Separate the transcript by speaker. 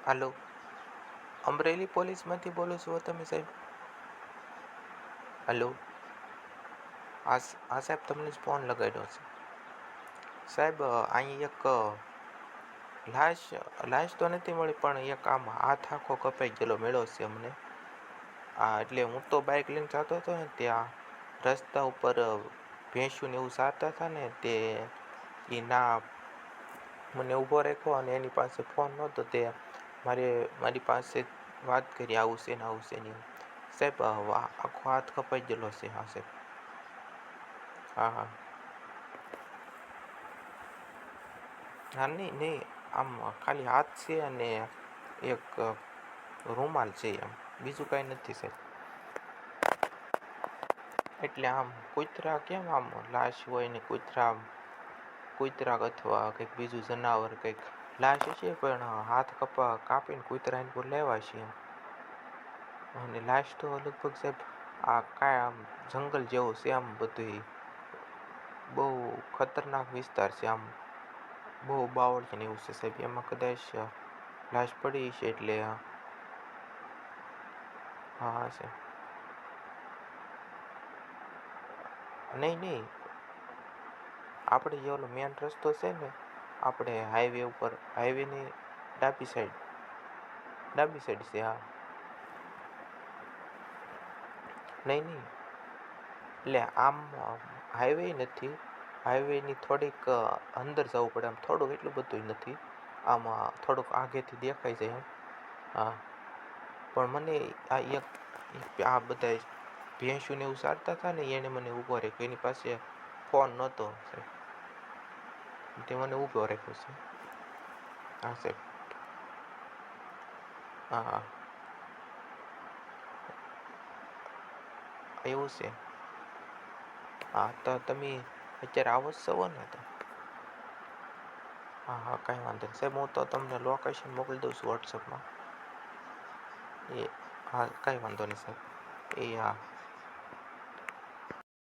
Speaker 1: હાલો, અમરેલી પોલીસમાંથી બોલો છો તમે સાહેબ? હલો, હા સાહેબ, તમને જ ફોન લગાડ્યો છે સાહેબ. અહીં એક લાશ તો નથી મળી, પણ એક આમ હાથ આખો કપાઈ ગયેલો મળ્યો છે અમને. હા, એટલે હું તો બાઇક લઈને જતો હતો ને, ત્યાં રસ્તા ઉપર ભેંસું ને એવું સારતા હતા ને, તે એ ના મને ઊભો રાખ્યો અને એની પાસે ફોન નહોતો. તે મારી પાસે વાત કરી, આવું છે ને આવું છે ને સાહેબ. આખો હાથ કપાઈ ગયેલો છે. હા સાહેબ. હા હા હા, નહીં નહીં, આમ ખાલી હાથ છે અને એક રૂમાલ છે, એમ બીજું કાંઈ નથી સાહેબ. એટલે આમ કૂતરા કેમ આમ લાશ હોય ને, કૂતરા અથવા કંઈક બીજું જનાવર કંઈક લાશ છે, પણ હાથ કાપીને કૂતરા એની પર લેવા છે એમ. અને લાશ તો લગભગ સાહેબ આ કાંઈ આમ જંગલ જેવો છે, આમ બધું બહુ ખતરનાક વિસ્તાર છે, આમ બહુ બાવળિયા ને એવું છે સાહેબ. એમાં કદાચ લાશ પડી છે, એટલે હા હા સાહેબ. નહીં નહીં, આપણે જે ઓલો મેન રસ્તો છે ને, આપણે હાઈવે ઉપર, હાઈવેની ડાબી સાઈડ છે. હા, નહીં નહીં, એટલે આમ હાઈવે નથી, હાઈવેની થોડીક અંદર જવું પડે. આમ થોડુંક, એટલું બધું નથી, આમ થોડુંક આગેથી દેખાઈ જાય એમ. હા, પણ મને આ બધા ભેંસું ને એવું સારતા હતા ને, એને મને ઊભો રાખ્યો. એની પાસે ફોન નહોતો સાહેબ, તે મને ઊભો રાખ્યો છે. હા સાહેબ. હા હા, એવું છે. હા, તો તમે અત્યારે આવો જ છો ને? તો હા હા, કાંઈ વાંધો નહીં સાહેબ. હું તો તમને લોકેશન મોકલી દઉં છું વોટ્સઅપમાં. એ હા, કાંઈ વાંધો નહીં સાહેબ. એ હા.